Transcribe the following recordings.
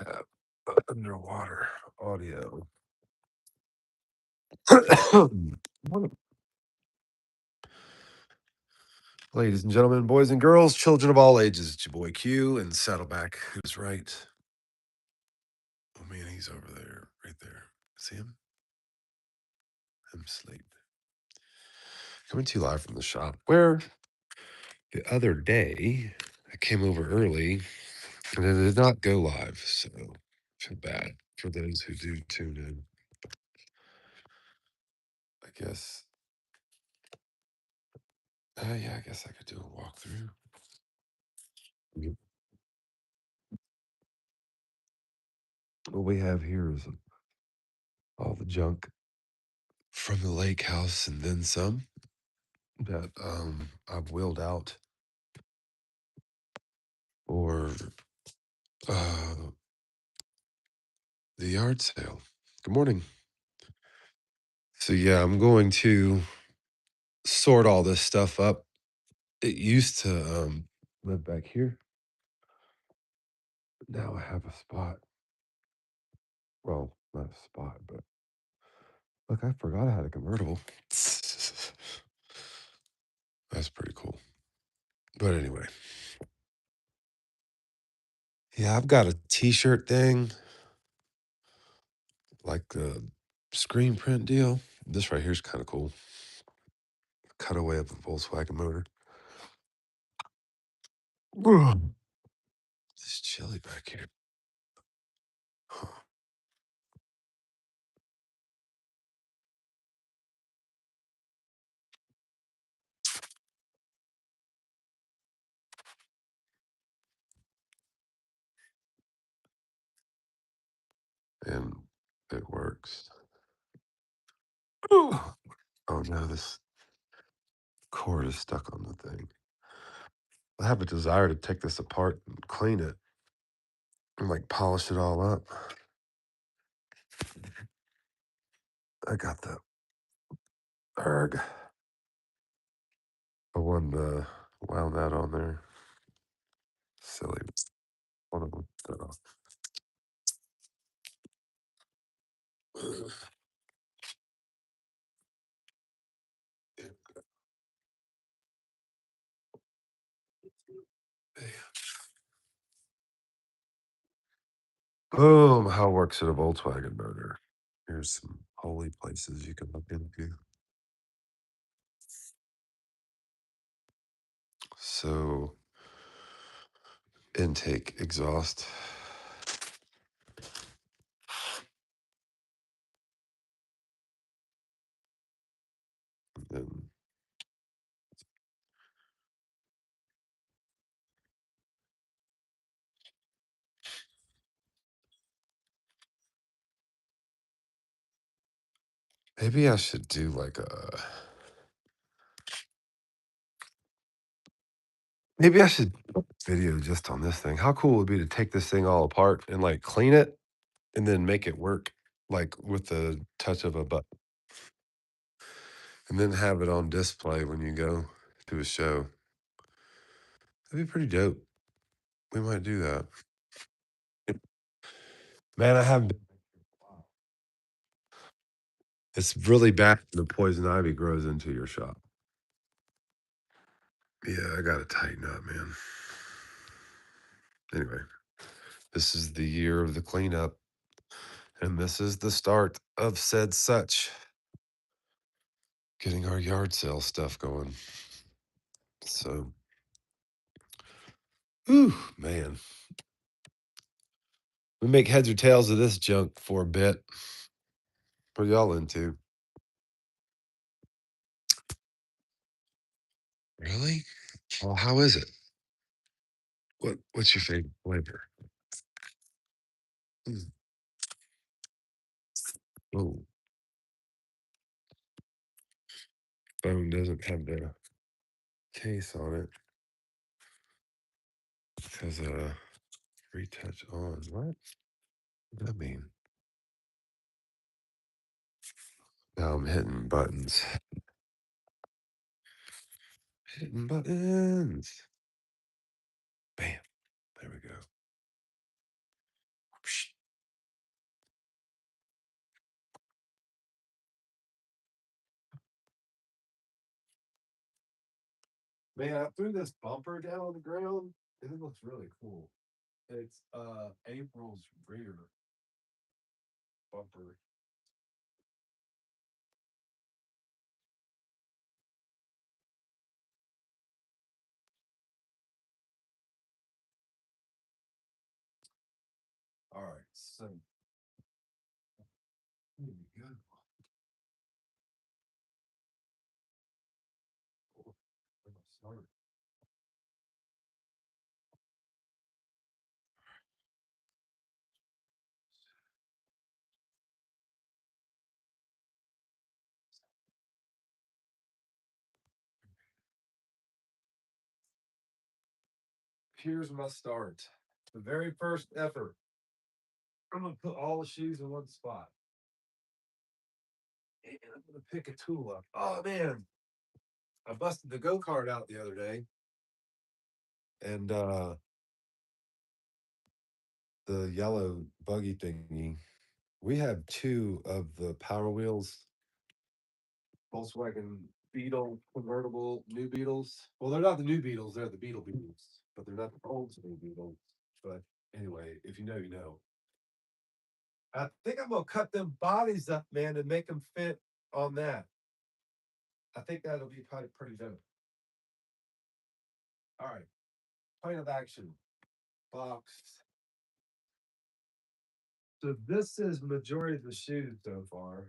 have underwater audio. What Ladies and gentlemen, boys and girls, children of all ages, it's your boy Q and Saddleback. Who's right? Oh man, he's over there, right there. See him? I'm asleep. Coming to you live from the shop where the other day I came over early and it did not go live. So I feel bad for those who do tune in. I guess, yeah, I guess I could do a walkthrough. Yep. What we have here is all the junk from the lake house and then some that I've wheeled out or uh, the yard sale. Good morning. So yeah, I'm going to sort all this stuff up. It used to live back here. Now I have a spot. Well, not a spot, but look, I forgot I had a convertible. That's pretty cool. But anyway, yeah, I've got a t-shirt thing, like the screen print deal. This right here is kind of cool. Cutaway of a Volkswagen motor. Ugh, it's chilly back here. Huh. And it works. Ugh. Oh no, this cord is stuck on the thing. I have a desire to take this apart and clean it and like polish it all up. I got the erg. I won wound that on there. Silly. One of them. Boom. How works at a Volkswagen motor? Here's some holy places you can look into. So, intake, exhaust. And maybe I should do like a. Maybe I should do a video just on this thing. How cool would it be to take this thing all apart and like clean it and then make it work like with the touch of a button and then have it on display when you go to a show? That'd be pretty dope. We might do that. Man, I have. It's really bad when the poison ivy grows into your shop. Yeah, I gotta tighten up, man. Anyway, this is the year of the cleanup, and this is the start of said such. Getting our yard sale stuff going. So, whew, man. We make heads or tails of this junk for a bit. What y'all into? Really? Well, how is it? What's your favorite flavor? Mm. Oh, phone doesn't have the case on it. It says retouch on. What does that mean? Now I'm hitting buttons. Hitting buttons. Bam. There we go. Man, I threw this bumper down on the ground and it looks really cool. It's April's rear bumper. All right, so here we go. Where do I start? Here's my start. The very first effort. I'm gonna put all the shoes in one spot. And I'm gonna pick a tool up. Oh man, I busted the go-kart out the other day. And the yellow buggy thingy. We have two of the Power Wheels Volkswagen Beetle convertible new Beetles. Well, they're not the new Beetles, they're the Beetles, but they're not the old school Beetles. But anyway, if you know, you know. I think I'm gonna cut them bodies up, man, and make them fit on that. I think that'll be probably pretty dope. All right, plan of action box. So this is majority of the shoes so far.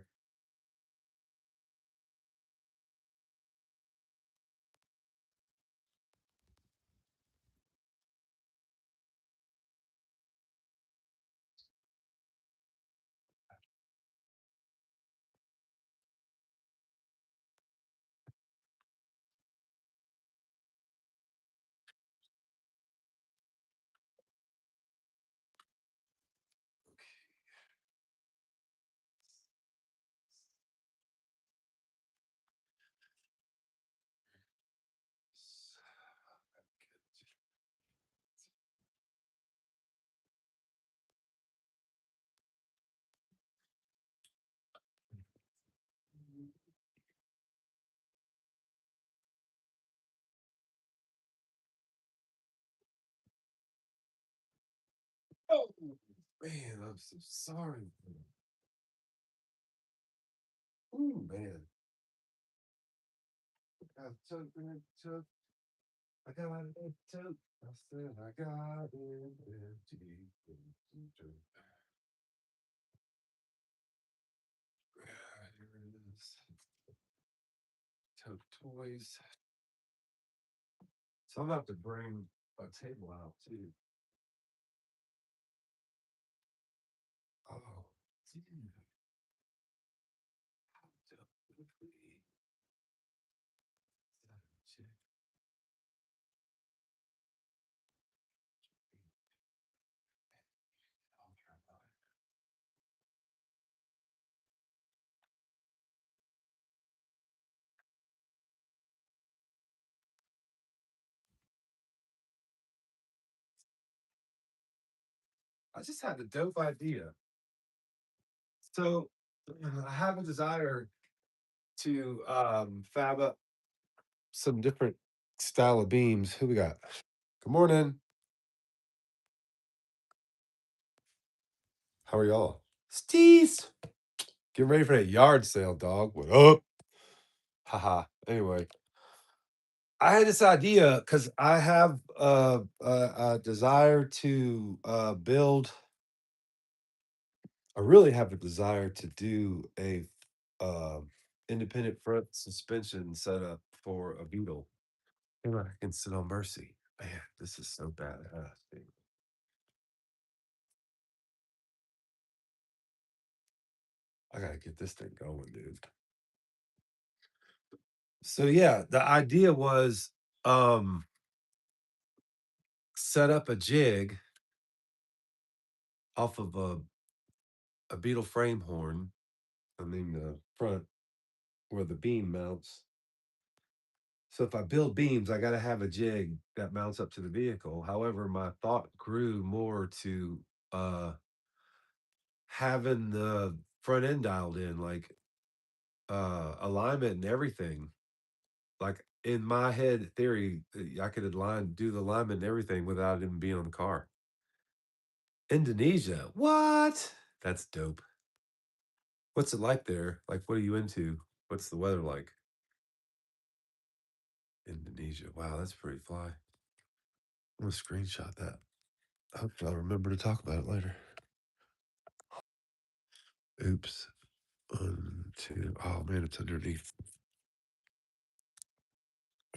Oh man, I'm so sorry. Ooh man, I took it, took. I got it, took. I said I got it, empty. Here it is. Tote toys. So I'm gonna have to bring a table out too. Oh, dude. How dope would it be? Check. I just had a dope idea. So I have a desire to fab up some different style of beams. Who we got? Good morning. How are y'all? Steez. Getting ready for that yard sale, dog. What up? Haha. Anyway, I had this idea because I have a desire to build. I really have a desire to do a independent front suspension setup for a Beetle. And I can sit on Mercy. Man, this is so badass, dude. I gotta get this thing going, dude. So yeah, the idea was set up a jig off of a Beetle frame horn. I mean the front where the beam mounts. So if I build beams, I gotta have a jig that mounts up to the vehicle. However, my thought grew more to uh having the front end dialed in, like alignment and everything. Like in my head theory, I could do the alignment and everything without even being on the car. Indonesia, what? That's dope. What's it like there? Like, what are you into? What's the weather like? Indonesia. Wow, that's pretty fly. I'm gonna screenshot that. I hope I'll remember to talk about it later. Oops. One, two. Oh man, it's underneath.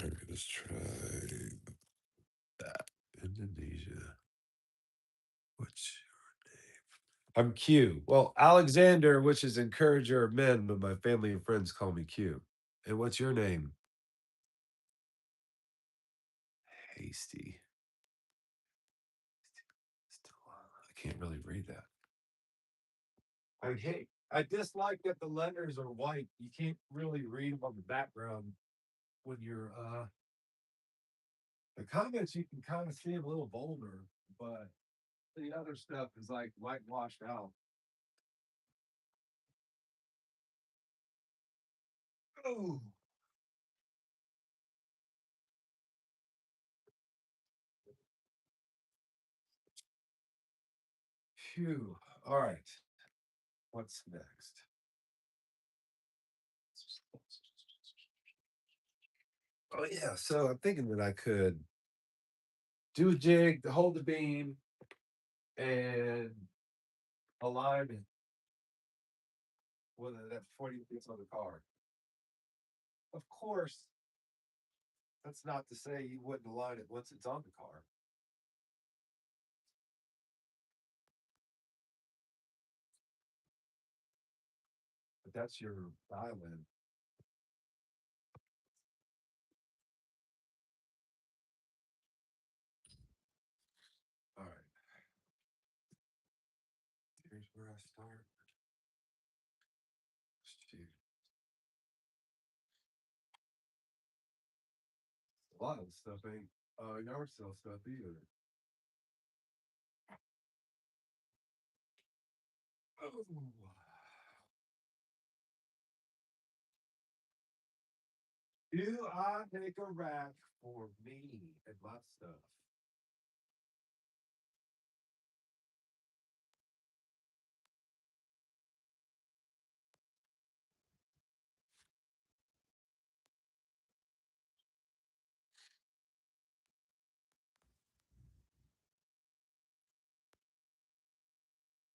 All right, let's try that. Indonesia. What's your name? I'm Q. Well, Alexander, which is encourager of men, but my family and friends call me Q. And what's your name? Hasty. Still, I can't really read that. I dislike that the letters are white. You can't really read them on the background when you're the comments you can kind of see a little bolder, but the other stuff is like whitewashed out. Oh, phew. All right. What's next? Oh yeah. So I'm thinking that I could do a jig to hold the beam and align it whether that before it gets on the car. Of course, that's not to say you wouldn't align it once it's on the car. But that's your dial in. All right. Here's where I start. Shoot. A lot of the stuff ain't yard sale stuff either. Oh. Do I take a rack for me and my stuff?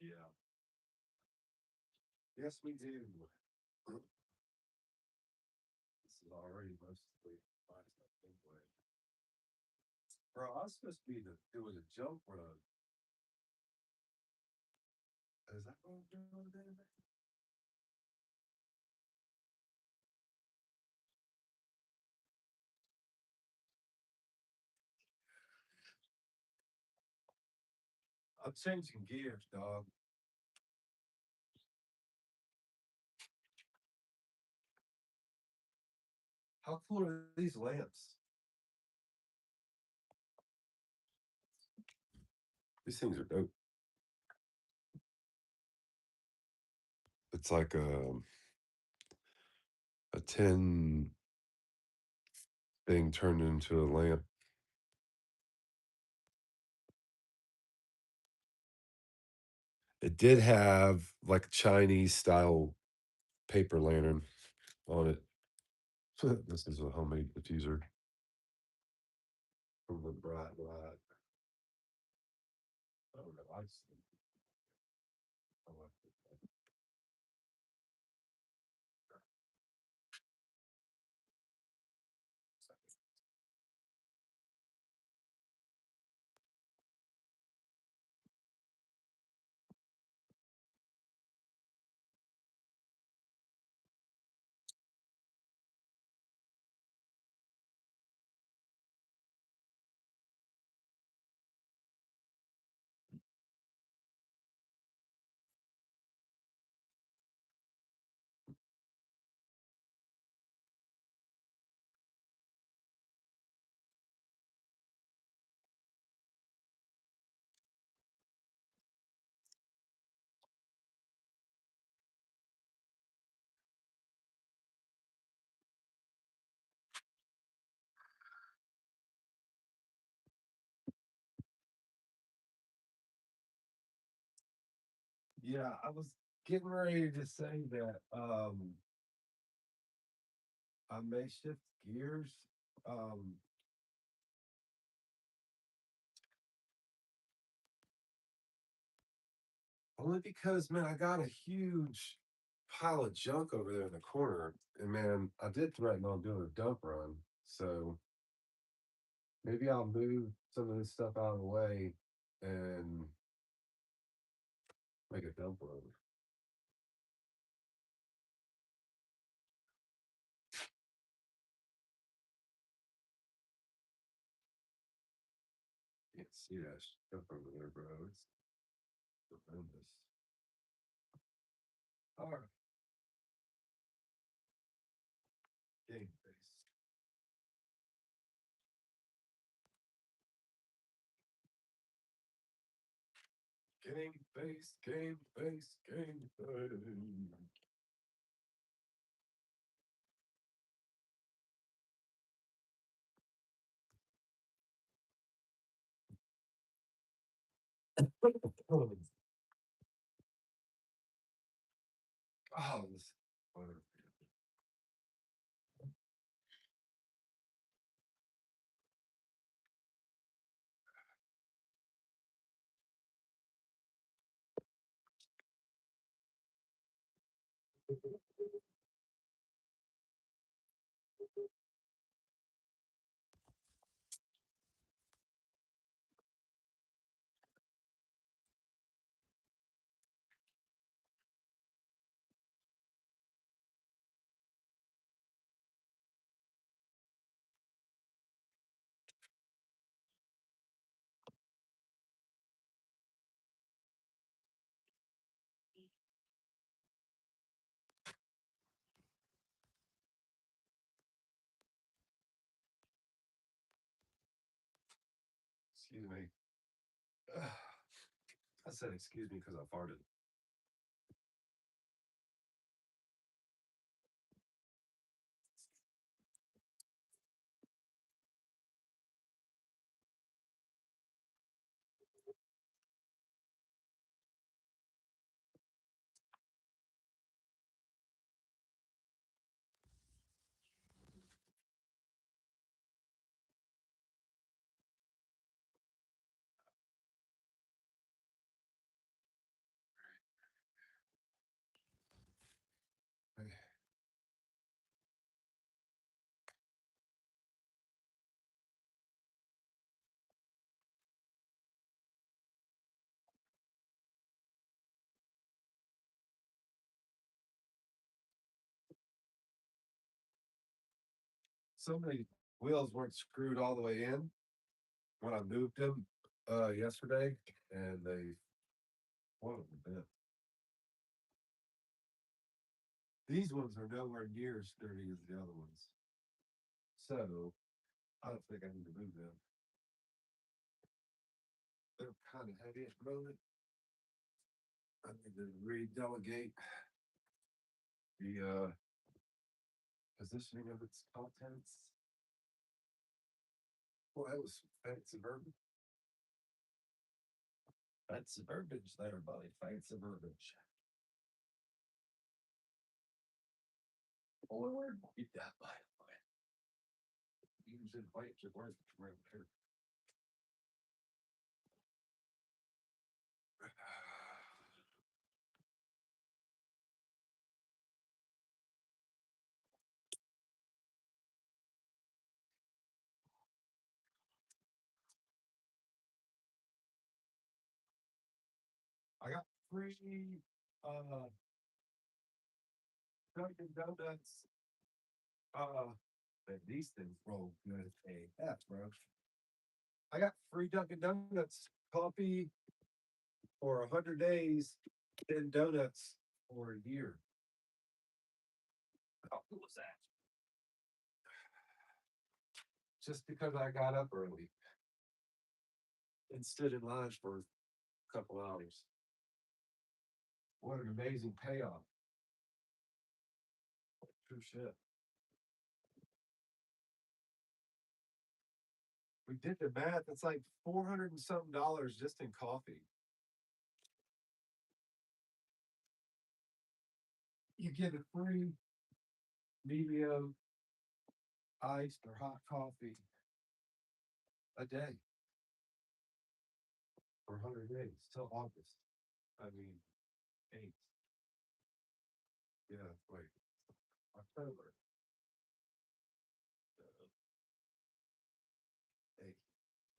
Yeah. Yes, we do. This is already mostly my stuff anyway. Bro, I was supposed to be doing a jump run. Is that what I'm doing there? I'm changing gears, dog. How cool are these lamps? These things are dope. It's like a tin thing turned into a lamp. It did have like a Chinese style paper lantern on it. This is a homemade diffuser from the Bright Light. I don't know. I like it. Yeah, I was getting ready to say that I may shift gears. Um Only because man, I got a huge pile of junk over there in the corner. And man, I did threaten on doing a dump run. So maybe I'll move some of this stuff out of the way and make a dump run. Can't see that stuff over there, bro. It's tremendous. All right, game face. Game face, game face, game face. Oh, this butter. Excuse me. I said excuse me because I farted. Some of the wheels weren't screwed all the way in when I moved them yesterday, and they one of them bent. These ones are nowhere near as sturdy as the other ones, so I don't think I need to move them. They're kind of heavy at the moment. I need to redelegate the positioning of its contents. Well, that was fancy verbiage. Fancy verbiage there, buddy. Fancy verbiage. Boy, where'd you get that, by the way? Using fancy words around here. I got free uh Dunkin' Donuts. Man, these things roll good AF, bro. I got free Dunkin' Donuts coffee for 100 days, 10 donuts for a year. How cool was that? Just because I got up early and stood in line for a couple hours. What an amazing payoff. True shit. We did the math. It's like 400 and something dollars just in coffee. you get a free medium iced or hot coffee a day for 100 days till August. I mean, 8th. Yeah, wait, October. 8th,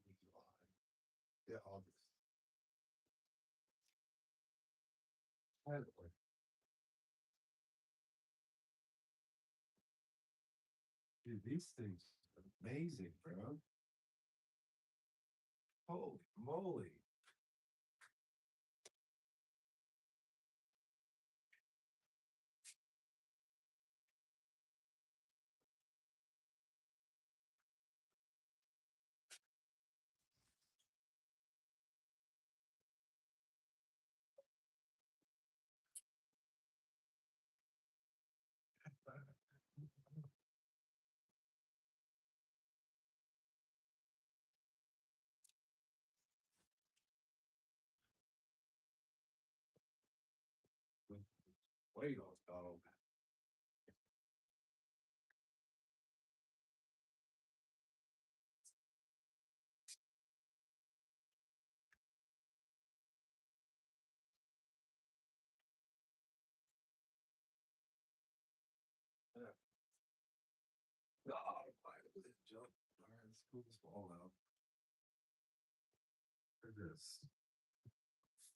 July. Yeah, August. Anyway, dude, these things are amazing, bro. Holy moly. Wait on dog. Yeah. God, with it, jump. All right, let's move this ball out. Look at this.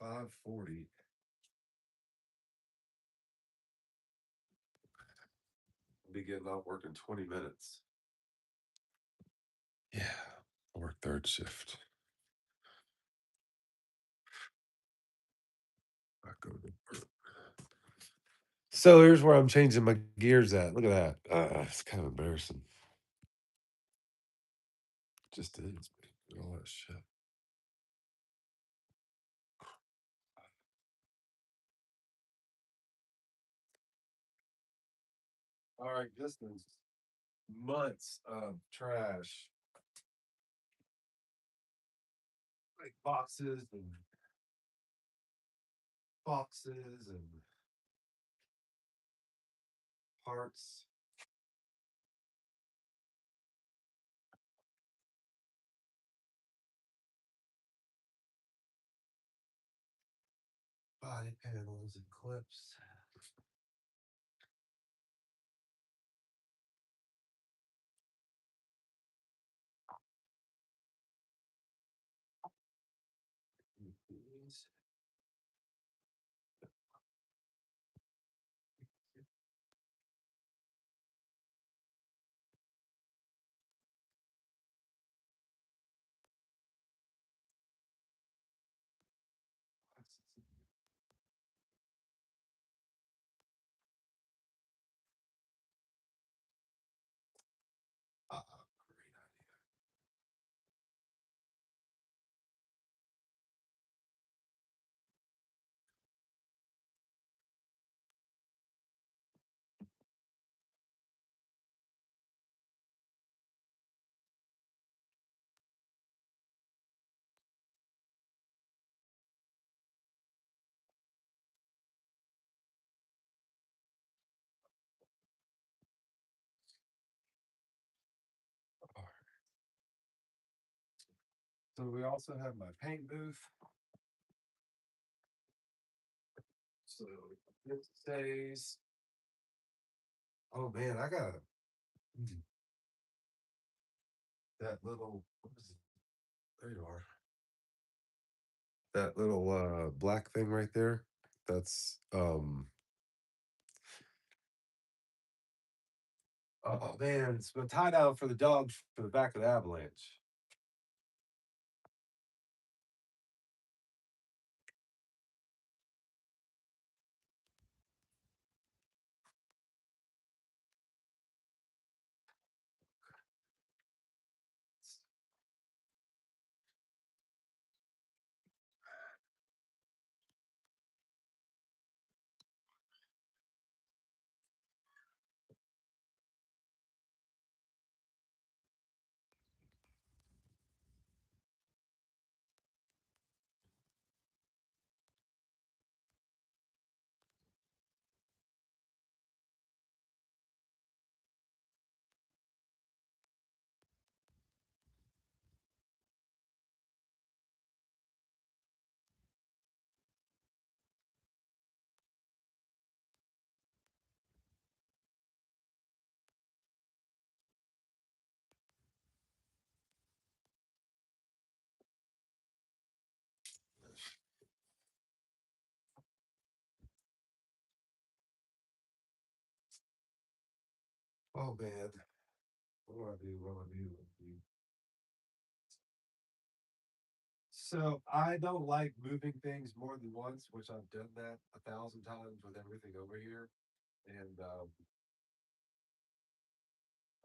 540. I'll be getting out work in 20 minutes. Yeah, I work third shift. I go to work. So here's where I'm changing my gears at. Look at that. It's kind of embarrassing. Just is, man. Look at all that shit. All right, distance. Months of trash, like boxes and parts. Body panels and clips. These. Great idea. All right. So we also have my paint booth. So it says, oh man, I got that little, what is it? There you are. That little black thing right there. That's oh man, it's been tied out for the dog for the back of the avalanche. Oh man, what do I do? What do I do? What do I do? So I don't like moving things more than once, which I've done that 1,000 times with everything over here. And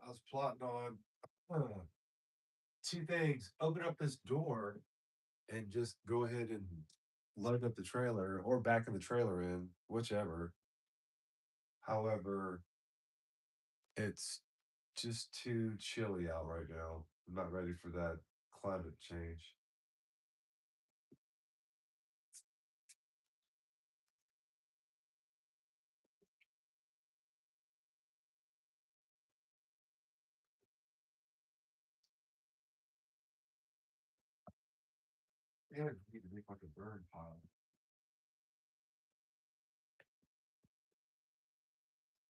I was plotting on two things: open up this door and just go ahead and load up the trailer or backing the trailer in, whichever. However, it's just too chilly out right now. I'm not ready for that climate change. Yeah, I need to make like a burn pile.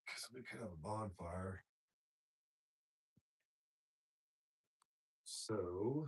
Because we could have a bonfire. So